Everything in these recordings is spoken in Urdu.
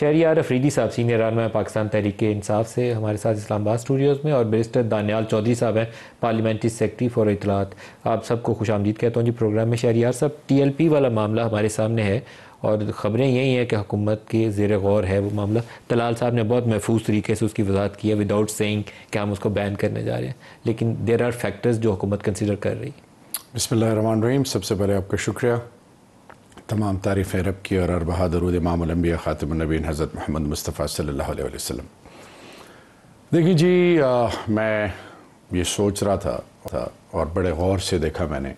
شہریار افریدی صاحب سینئر رہنما پاکستان تحریک انصاف سے ہمارے ساتھ اسلام آباد اسٹوڈیوز میں، اور بیرسٹر دانیال چودھری صاحب ہیں پارلیمنٹری سیکرٹری فار اطلاعات. آپ سب کو خوش آمدید کہتا ہوں جی پروگرام میں. شہریار صاحب، ٹی ایل پی والا معاملہ ہمارے سامنے ہے اور خبریں یہی ہیں کہ حکومت کے زیر غور ہے وہ معاملہ. طلال صاحب نے بہت محفوظ طریقے سے اس کی وضاحت کی ہے وداؤٹ سینگ کہ ہم اس کو بین کرنے جا رہے ہیں، لیکن دیر آر فیکٹرز جو حکومت کنسیڈر کر رہی. بسم اللہ الرحمن الرحیم. سب سے پہلے آپ کا شکریہ، تمام تعریفیں رب کی اور اربہ درود امام الانبیاء خاتم النبیین حضرت محمد مصطفیٰ صلی اللہ علیہ وسلم. دیکھیے جی، میں یہ سوچ رہا تھا اور بڑے غور سے دیکھا میں نے.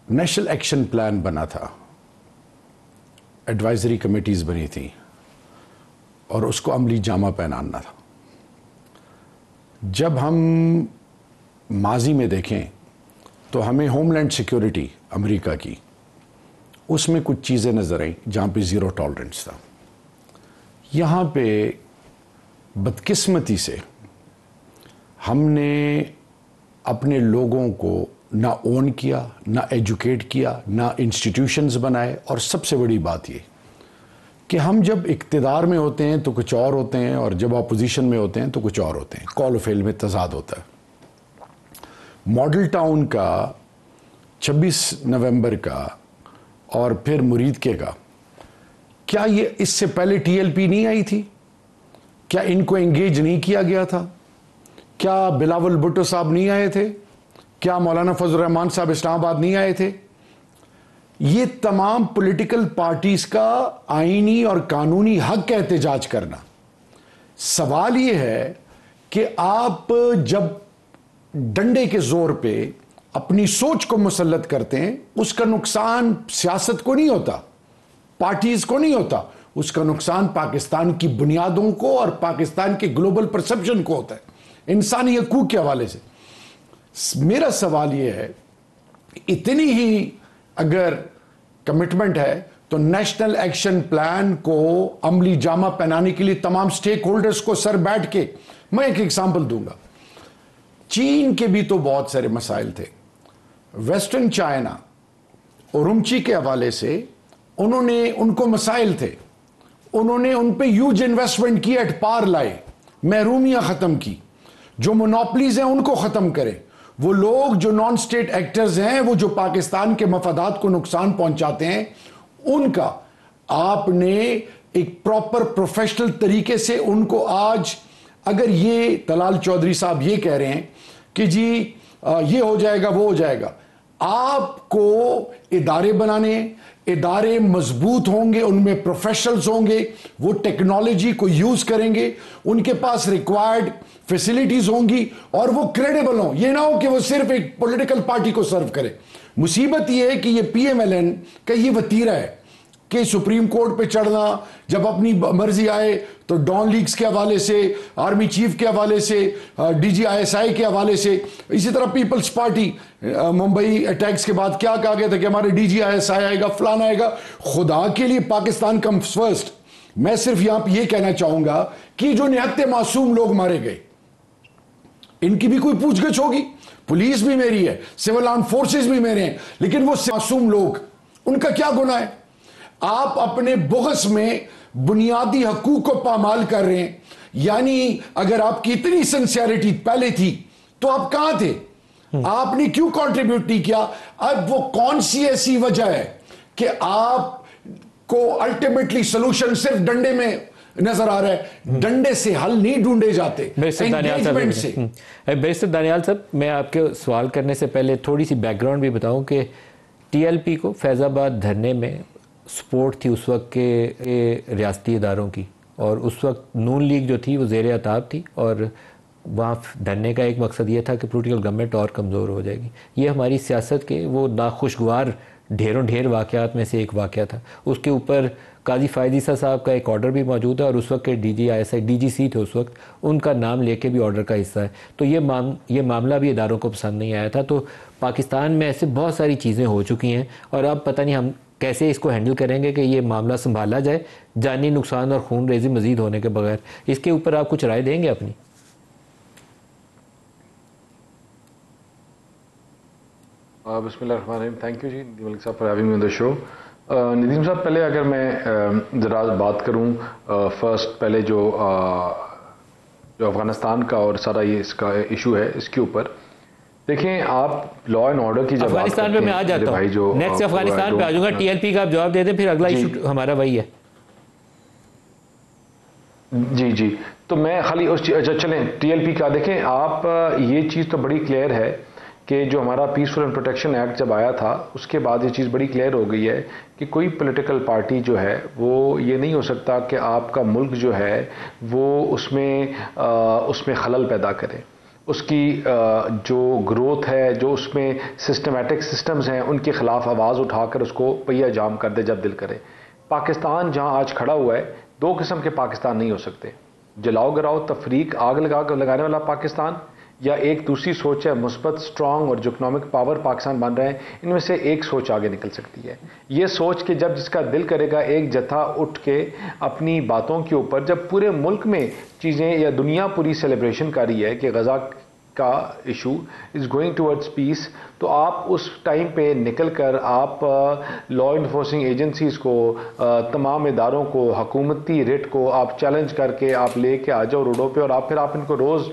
نیشنل ایکشن پلان بنا تھا، ایڈوائزری کمیٹیز بنی تھیں اور اس کو عملی جامہ پہنانا تھا. جب ہم ماضی میں دیکھیں تو ہمیں ہوم لینڈ سیکیورٹی امریکہ کی، اس میں کچھ چیزیں نظر آئیں جہاں پہ زیرو ٹالرنس تھا. یہاں پہ بدقسمتی سے ہم نے اپنے لوگوں کو نہ اون کیا، نہ ایجوکیٹ کیا، نہ انسٹیٹیوشنز بنائے، اور سب سے بڑی بات یہ کہ ہم جب اقتدار میں ہوتے ہیں تو کچھ اور ہوتے ہیں اور جب اپوزیشن میں ہوتے ہیں تو کچھ اور ہوتے ہیں. کال و فعل میں تضاد ہوتا ہے. ماڈل ٹاؤن کا 26 نومبر کا اور پھر مرید کا، کیا یہ اس سے پہلے ٹی ایل پی نہیں آئی تھی؟ کیا ان کو انگیج نہیں کیا گیا تھا؟ کیا بلاول بھٹو صاحب نہیں آئے تھے؟ کیا مولانا فضل الرحمان صاحب اسلام آباد نہیں آئے تھے؟ یہ تمام پولیٹیکل پارٹیز کا آئینی اور قانونی حق کا احتجاج کرنا. سوال یہ ہے کہ آپ جب ڈنڈے کے زور پہ اپنی سوچ کو مسلط کرتے ہیں، اس کا نقصان سیاست کو نہیں ہوتا، پارٹیز کو نہیں ہوتا، اس کا نقصان پاکستان کی بنیادوں کو اور پاکستان کے گلوبل پرسپشن کو ہوتا ہے، انسانی حقوق کے حوالے سے. میرا سوال یہ ہے، اتنی ہی اگر کمٹمنٹ ہے تو نیشنل ایکشن پلان کو عملی جامہ پہنانے کے لیے تمام سٹیک ہولڈرز کو سر بیٹھ کے، میں ایک ایگزامپل دوں گا. چین کے بھی تو بہت سارے مسائل تھے. ویسٹرن چائنا اورمچی کے حوالے سے ان کو مسائل تھے، انہوں نے ان پہ ہیوج انویسٹمنٹ کی، ایٹ پار لائے، محرومیاں ختم کی. جو مونوپلیز ہیں ان کو ختم کرے. وہ لوگ جو نان سٹیٹ ایکٹرز ہیں، وہ جو پاکستان کے مفادات کو نقصان پہنچاتے ہیں، ان کا آپ نے ایک پراپر پروفیشنل طریقے سے ان کو آج، اگر یہ طلال چودھری صاحب یہ کہہ رہے ہیں کہ جی یہ ہو جائے گا وہ ہو جائے گا، آپ کو ادارے بنانے، ادارے مضبوط ہوں گے، ان میں پروفیشنلز ہوں گے، وہ ٹیکنالوجی کو یوز کریں گے، ان کے پاس ریکوائرڈ فیسلٹیز ہوں گی اور وہ کریڈیبل ہوں. یہ نہ ہو کہ وہ صرف ایک پولیٹیکل پارٹی کو سرو کرے. مصیبت یہ ہے کہ یہ پی ایم ایل این کا یہ وتیرہ ہے کہ سپریم کورٹ پہ چڑھنا، جب اپنی مرضی آئے تو ڈان لیگز کے حوالے سے، آرمی چیف کے حوالے سے، ڈی جی آئی ایس آئی کے حوالے سے. اسی طرح پیپلز پارٹی ممبئی اٹیکس کے بعد کیا کہا گیا تھا کہ ہمارے ڈی جی آئی ایس آئی آئے گا، فلانا آئے گا. خدا کے لیے پاکستان کمز فرسٹ. میں صرف یہاں پہ یہ کہنا چاہوں گا کہ جو نہایت معصوم لوگ مارے گئے، ان کی بھی کوئی پوچھ گچھ ہوگی. پولیس بھی میری ہے، سول آرم فورسز بھی میرے ہیں، لیکن وہ معصوم لوگ، ان کا کیا گناہ ہے؟ آپ اپنے بغض میں بنیادی حقوق کو پامال کر رہے ہیں. یعنی اگر آپ کی اتنی سنسیئرٹی پہلے تھی تو آپ کہاں تھے؟ آپ نے کیوں کنٹریبیوٹ نہیں کیا؟ اب وہ کون سی ایسی وجہ ہے کہ آپ کو الٹیمیٹلی سلوشن صرف ڈنڈے میں نظر آ رہا ہے؟ ڈنڈے سے حل نہیں ڈھونڈے جاتے، انگیجمنٹ سے. بیرسٹر دانیال صاحب، میں آپ کے سوال کرنے سے پہلے تھوڑی سی بیک گراؤنڈ بھی بتاؤں کہ ٹی ایل پی کو فیض آباد دھرنے میں سپورٹ تھی اس وقت کے ریاستی اداروں کی، اور اس وقت نون لیگ جو تھی وہ زیر عتاب تھی، اور وہاں دھرنے کا ایک مقصد یہ تھا کہ پولیٹیکل گورنمنٹ اور کمزور ہو جائے گی. یہ ہماری سیاست کے وہ ناخوشگوار ڈھیر واقعات میں سے ایک واقعہ تھا. اس کے اوپر قاضی فائز عیسیٰ صاحب کا ایک آرڈر بھی موجود ہے، اور اس وقت کے D G I S I D G C تھے اس وقت، ان کا نام لے کے بھی آرڈر کا حصہ ہے. تو یہ معاملہ بھی اداروں کو پسند نہیں آیا تھا. تو پاکستان میں ایسے بہت ساری چیزیں ہو چکی ہیں، اور اب پتہ نہیں ہم کیسے اس کو ہینڈل کریں گے کہ یہ معاملہ سنبھالا جائے جانی نقصان اور خون ریزی مزید ہونے کے بغیر. اس کے اوپر آپ کچھ رائے دیں گے اپنی؟ بسم اللہ الرحمن الرحیم. تھینک یو جی ملک صاحب فار ہیونگ می آن دا شو. ندیم صاحب پہلے اگر میں ذرا بات کروں فرسٹ پہلے جو افغانستان کا اور سارا یہ اس کا ایشو ہے اس کے اوپر دیکھیں آپ لا اینڈ آرڈر کی جب افغانستان پہ میں آ جاتا ہوں نیکسٹ افغانستان پہ آ جاؤں گا ٹی ایل پی کا آپ جواب دے دیں پھر اگلا ایشو ہمارا وہی ہے جی تو میں خالی اچھا چلیں ٹی ایل پی کا دیکھیں آپ یہ چیز تو بڑی کلیئر ہے کہ جو ہمارا پیسفل اینڈ پروٹیکشن ایکٹ جب آیا تھا اس کے بعد یہ چیز بڑی کلیئر ہو گئی ہے کہ کوئی پولیٹیکل پارٹی جو ہے وہ یہ نہیں ہو سکتا کہ آپ کا ملک جو ہے وہ اس میں خلل پیدا کرے اس کی جو گروتھ ہے جو اس میں سسٹمیٹک سسٹمز ہیں ان کے خلاف آواز اٹھا کر اس کو پہیہ جام کر دے جب دل کرے. پاکستان جہاں آج کھڑا ہوا ہے دو قسم کے پاکستان نہیں ہو سکتے, جلاؤ گراؤ تفریق آگ لگانے والا پاکستان یا ایک دوسری سوچ ہے مثبت اسٹرانگ اور جو اکنامک پاور پاکستان بن رہے ہیں ان میں سے ایک سوچ آگے نکل سکتی ہے. یہ سوچ کہ جب جس کا دل کرے گا ایک جتھا اٹھ کے اپنی باتوں کے اوپر جب پورے ملک میں چیزیں یا دنیا پوری سیلیبریشن کر رہی ہے کہ غزہ کا ایشو از گوئنگ ٹورڈز پیس, تو آپ اس ٹائم پہ نکل کر آپ لا انفورسنگ ایجنسیز کو تمام اداروں کو حکومتی ریٹ کو آپ چیلنج کر کے آپ لے کے آ جاؤ روڈوں پہ اور آپ ان کو روز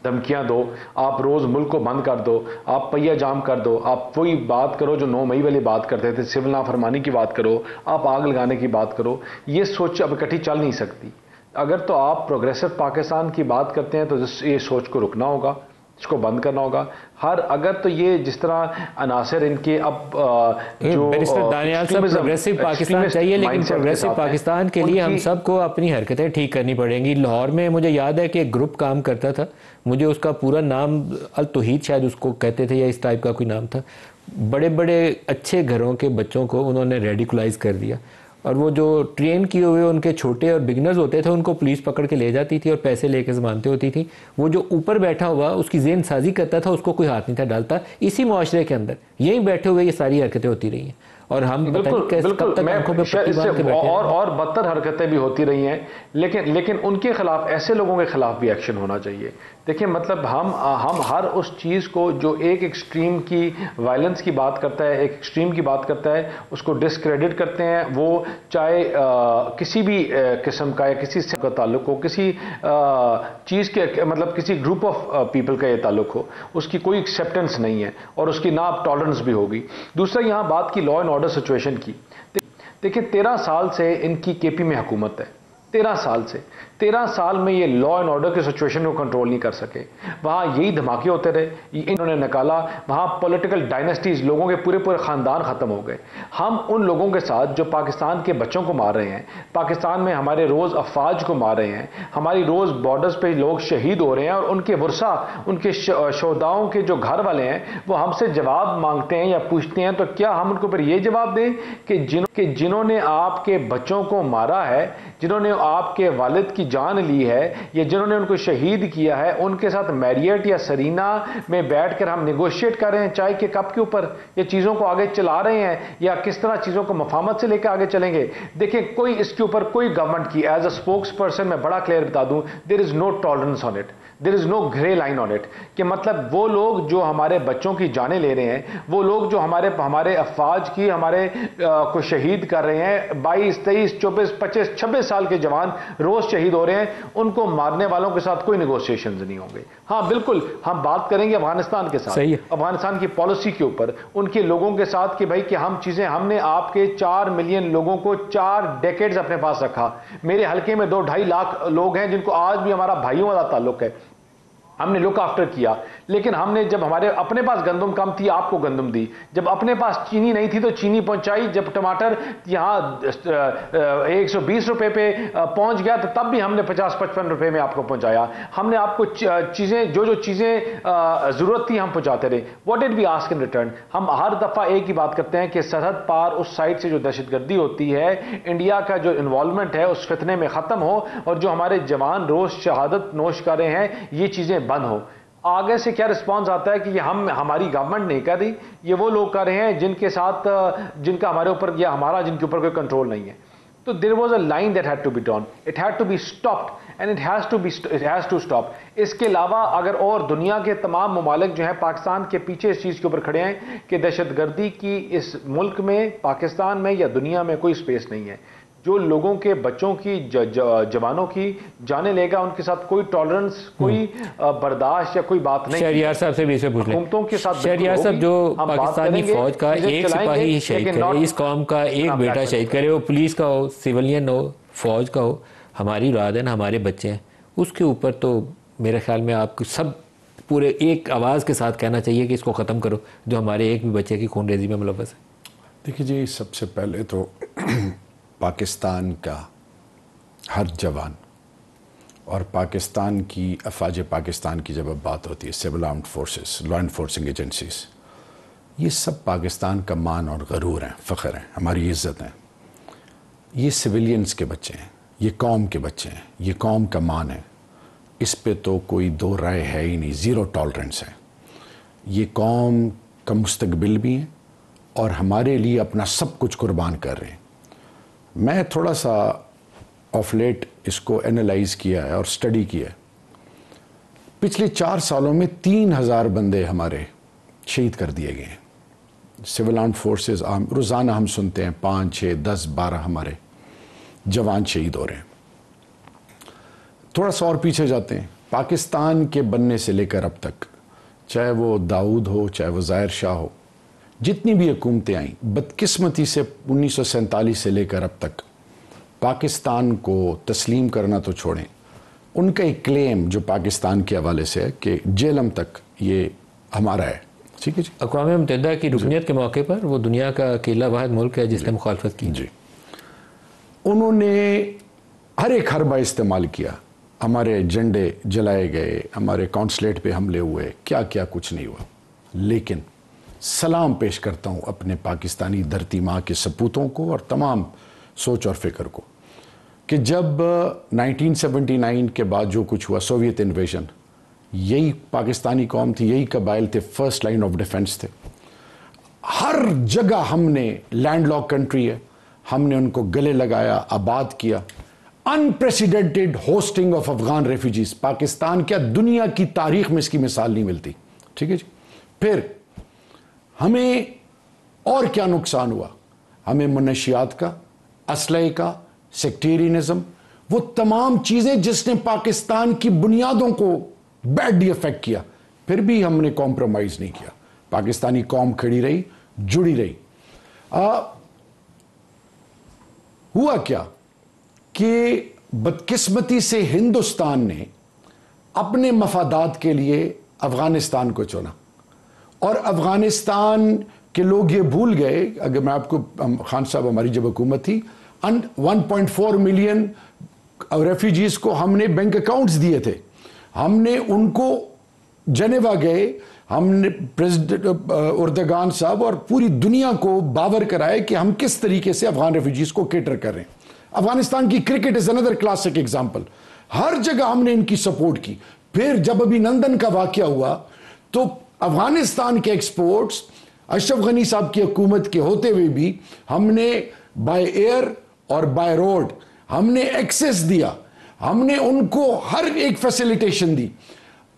دھمکیاں دو, آپ روز ملک کو بند کر دو, آپ پہیہ جام کر دو, آپ وہی بات کرو جو 9 مئی والی بات کرتے تھے, سول نافرمانی کی بات کرو, آپ آگ لگانے کی بات کرو. یہ سوچ اب اکٹھی چل نہیں سکتی. اگر تو آپ پروگریسو پاکستان کی بات کرتے ہیں تو یہ سوچ کو رکنا ہوگا, اس کو بند کرنا ہوگا. اگر تو یہ جس طرح عناصر ان کے اب جو دانیال صاحب پروگریسو پاکستان چاہیے لیکن پروگریسو پاکستان کے لیے ہم سب کو اپنی حرکتیں ٹھیک کرنی پڑیں گی. لاہور میں مجھے یاد ہے کہ ایک گروپ کام کرتا تھا, مجھے اس کا پورا نام التوحید شاید اس کو کہتے تھے یا اس ٹائپ کا کوئی نام تھا. بڑے بڑے اچھے گھروں کے بچوں کو انہوں نے ریڈیکولائز کر دیا اور وہ جو ٹرین کیے ہوئے ان کے چھوٹے اور بگنرز ہوتے تھے ان کو پولیس پکڑ کے لے جاتی تھی اور پیسے لے کے ضمانتیں ہوتی تھی. وہ جو اوپر بیٹھا ہوا اس کی ذہن سازی کرتا تھا اس کو کوئی ہاتھ نہیں تھا ڈالتا. اسی معاشرے کے اندر یہیں بیٹھے ہوئے یہ ساری حرکتیں ہوتی رہی ہیں اور ہم اور بدتر حرکتیں بھی ہوتی رہی ہیں. لیکن ان کے خلاف ایسے لوگوں کے خلاف بھی ایکشن ہونا چاہیے. دیکھیں مطلب ہم ہر اس چیز کو جو ایک ایکسٹریم کی وائلنس کی بات کرتا ہے, ایک ایکسٹریم کی بات کرتا ہے, اس کو ڈسکریڈٹ کرتے ہیں. وہ چاہے کسی بھی قسم کا یا کسی سے کا تعلق ہو, کسی چیز کے مطلب کسی گروپ آف پیپل کا یہ تعلق ہو, اس کی کوئی ایکسیپٹنس نہیں ہے اور اس کی نہ ٹالرنس بھی ہوگی. دوسرا یہاں بات کی لا اینڈ آرڈر سچویشن کی. دیکھیں 13 سال سے ان کی کے پی میں حکومت ہے, 13 سال میں یہ لا اینڈ آرڈر کی سچویشن کو کنٹرول نہیں کر سکے. وہاں یہی دھماکے ہوتے رہے, انہوں نے نکالا, وہاں پولیٹیکل ڈائنیسٹیز, لوگوں کے پورے خاندان ختم ہو گئے. ہم ان لوگوں کے ساتھ جو پاکستان کے بچوں کو مار رہے ہیں, پاکستان میں ہمارے روز افواج کو مار رہے ہیں, ہماری روز بارڈرز پہ لوگ شہید ہو رہے ہیں اور ان کے ورثہ, ان کے شہداؤں کے جو گھر والے ہیں وہ ہم سے جواب مانگتے ہیں یا پوچھتے ہیں, تو کیا ہم ان کو پھر یہ جواب دیں کہ جنہوں نے آپ کے بچوں کو مارا ہے, جنہوں نے آپ کے والد کی جان لی ہے یا جنہوں نے ان کو شہید کیا ہے, ان کے ساتھ میریٹ یا سرینا میں بیٹھ کر ہم نیگوشیٹ کر رہے ہیں چائے کے کپ کے اوپر, یا چیزوں کو آگے چلا رہے ہیں, یا کس طرح چیزوں کو مفاہمت سے لے کے آگے چلیں گے. دیکھیں کوئی اس کے اوپر کوئی گورنمنٹ کی ایز اے اسپوکس پرسن میں بڑا کلیئر بتا دوں, there is no tolerance on it, there is no grey line on it. کہ مطلب وہ لوگ جو ہمارے بچوں کی جانیں لے رہے ہیں, وہ لوگ جو ہمارے افواج کی ہمارے کو شہید کر رہے ہیں, 22 23 24 25 26 سال کے جوان روز شہید ہو رہے ہیں, ان کو مارنے والوں کے ساتھ کوئی نیگوشیشنز نہیں ہوں گے. ہاں بالکل ہم بات کریں گے افغانستان کے ساتھ, افغانستان کی پالیسی کے اوپر, ان کے لوگوں کے ساتھ کہ بھائی کہ ہم نے آپ کے 4 ملین لوگوں کو 4 ڈیکیڈز اپنے پاس رکھا. میرے حلقے میں 2-2.5 لاکھ لوگ ہیں جن کو آج بھی ہمارا بھائیوں والا تعلق ہے, ہم نے لک آفٹر کیا. لیکن ہم نے جب ہمارے اپنے پاس گندم کم تھی آپ کو گندم دی, جب اپنے پاس چینی نہیں تھی تو چینی پہنچائی, جب ٹماٹر یہاں 120 روپے پہ پہنچ گیا تو تب بھی ہم نے 50-55 روپے میں آپ کو پہنچایا. ہم نے آپ کو چیزیں جو چیزیں ضرورت تھی ہم پہنچاتے رہے. What did we ask in return? ہم ہر دفعہ ایک ہی بات کرتے ہیں کہ سرحد پار اس سائڈ سے جو دہشت گردی ہوتی ہے, انڈیا کا جو انوالومنٹ ہے اس فتنے میں ختم ہو, اور جو ہمارے جوان روز شہادت نوش کر رہے ہیں یہ چیزیں بند ہو. آگے سے کیا رسپانس آتا ہے کہ یہ ہماری گورنمنٹ نہیں کر رہی, یہ وہ لوگ کر رہے ہیں جن کے ساتھ جن کا ہمارے اوپر یا ہمارا جن کے اوپر کوئی کنٹرول نہیں ہے. تو there was a line that had to be drawn, it had to be stopped and it has to stop. اس کے علاوہ اگر اور دنیا کے تمام ممالک جو ہیں پاکستان کے پیچھے اس چیز کے اوپر کھڑے ہیں کہ دہشت گردی کی اس ملک میں, پاکستان میں یا دنیا میں کوئی اسپیس نہیں ہے. جو لوگوں کے بچوں کی جوانوں کی جانیں لے گا, ان کے ساتھ کوئی ٹالرنس, کوئی برداشت یا کوئی بات نہیں. شہریار صاحب سے بھی اسے پوچھ لیں, حکومتوں کے ساتھ شہریار صاحب جو پاکستانی فوج کا ایک سپاہی شہید کرے, اس قوم کا ایک بیٹا شہید کرے, وہ پولیس کا ہو, سیولین ہو, فوج کا ہو, ہماری اولاد ہے نا, ہمارے بچے ہیں, اس کے اوپر تو میرے خیال میں آپ کو سب پورے ایک آواز کے ساتھ کہنا چاہیے کہ اس کو ختم کرو, جو ہمارے ایک بھی بچے کی خون ریزی میں ملوث ہے. دیکھیے جی, سب سے پہلے تو پاکستان کا ہر جوان اور پاکستان کی افواج پاکستان کی جب اب بات ہوتی ہے, civil armed forces, law enforcing agencies, یہ سب پاکستان کا مان اور غرور ہیں, فخر ہیں, ہماری عزت ہیں. یہ سویلینز کے بچے ہیں, یہ قوم کے بچے ہیں, یہ قوم کا مان ہے, اس پہ تو کوئی دو رائے ہے ہی نہیں, زیرو ٹالرنس ہے. یہ قوم کا مستقبل بھی ہے اور ہمارے لیے اپنا سب کچھ قربان کر رہے ہیں. میں تھوڑا سا آف لیٹ اس کو اینالائز کیا ہے اور سٹڈی کیا ہے. پچھلے 4 سالوں میں 3000 بندے ہمارے شہید کر دیے گئے ہیں. سول آرمڈ فورسز, روزانہ ہم سنتے ہیں 5, 6, 10, 12 ہمارے جوان شہید ہو رہے ہیں. تھوڑا سا اور پیچھے جاتے ہیں, پاکستان کے بننے سے لے کر اب تک, چاہے وہ داؤد ہو, چاہے وہ ظاہر شاہ ہو, جتنی بھی حکومتیں آئیں, بدقسمتی سے 1947 سے لے کر اب تک پاکستان کو تسلیم کرنا تو چھوڑیں, ان کا ایک کلیم جو پاکستان کے حوالے سے ہے کہ جیلم تک یہ ہمارا ہے. ٹھیک ہے جی. اقوام متحدہ کی رکنیت کے موقع پر وہ دنیا کا اکیلا واحد ملک ہے جس نے مخالفت کی. جی, انہوں نے ہر ایک حربہ استعمال کیا, ہمارے جھنڈے جلائے گئے, ہمارے کونسلیٹ پہ حملے ہوئے, کیا کیا کچھ نہیں ہوا. لیکن سلام پیش کرتا ہوں اپنے پاکستانی دھرتی ماں کے سپوتوں کو اور تمام سوچ اور فکر کو کہ جب 1979 کے بعد جو کچھ ہوا, سوویت انویژن, یہی پاکستانی قوم تھی, یہی قبائل تھے, فرسٹ لائن آف ڈیفنس تھے. ہر جگہ ہم نے, لینڈ لاک کنٹری ہے, ہم نے ان کو گلے لگایا, آباد کیا. Unprecedented hosting of Afghan refugees, Pakistan کیا دنیا کی تاریخ میں اس کی مثال نہیں ملتی. ٹھیک ہے جی. پھر ہمیں اور کیا نقصان ہوا, ہمیں منشیات کا, اسلحے کا, سیکٹیرینزم, وہ تمام چیزیں جس نے پاکستان کی بنیادوں کو بیڈلی افیکٹ کیا, پھر بھی ہم نے کمپرومائز نہیں کیا. پاکستانی قوم کھڑی رہی, جڑی رہی. ہوا کیا کہ بدقسمتی سے ہندوستان نے اپنے مفادات کے لیے افغانستان کو چنا, اور افغانستان کے لوگ یہ بھول گئے, اگر میں آپ کو, خان صاحب ہماری جب حکومت تھی 1.4 ملین ریفیوجیز کو ہم نے بینک اکاؤنٹس دیے تھے, ہم نے ان کو جنیوا گئے, ہم نے پریزیڈنٹ اردگان صاحب اور پوری دنیا کو باور کرایا کہ ہم کس طریقے سے افغان ریفیوجیز کو کیٹر کر رہے ہیں. افغانستان کی cricket is another classic example, ہر جگہ ہم نے ان کی سپورٹ کی. پھر جب ابھی نندن کا واقعہ ہوا تو افغانستان کے ایکسپورٹس اشرف غنی صاحب کی حکومت کے ہوتے ہوئے بھی ہم نے بائی ایئر اور بائی روڈ ہم نے ایکسیس دیا, ہم نے ان کو ہر ایک فیسیلیٹیشن دی.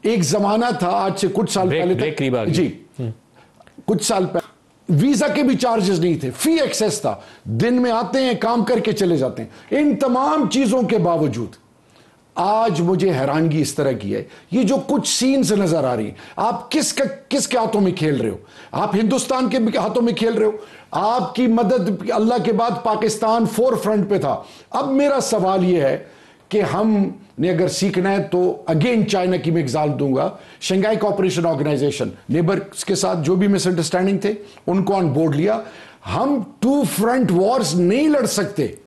ایک زمانہ تھا, آج سے کچھ سال پہلے, جی کچھ سال پہلے ویزا کے بھی چارجز نہیں تھے, فری ایکسیس تھا, دن میں آتے ہیں, کام کر کے چلے جاتے ہیں. ان تمام چیزوں کے باوجود آج مجھے حیرانگی اس طرح کی ہے, یہ جو کچھ سینز نظر آ رہی ہیں, آپ کس کے ہاتھوں میں کھیل رہے ہو؟ آپ ہندوستان کے ہاتھوں میں کھیل رہے ہو. آپ کی مدد اللہ کے بعد پاکستان فور فرنٹ پہ تھا. اب میرا سوال یہ ہے کہ ہم نے اگر سیکھنا ہے تو اگین چائنا کی میں ایگزامپل دوں گا, شنگھائی کوآپریشن آرگنائزیشن, نیبرز کے ساتھ جو بھی مس انڈرسٹینڈنگ تھے ان کو آن بورڈ لیا. ہم 2 فرنٹ وارز نہیں لڑ سکتے.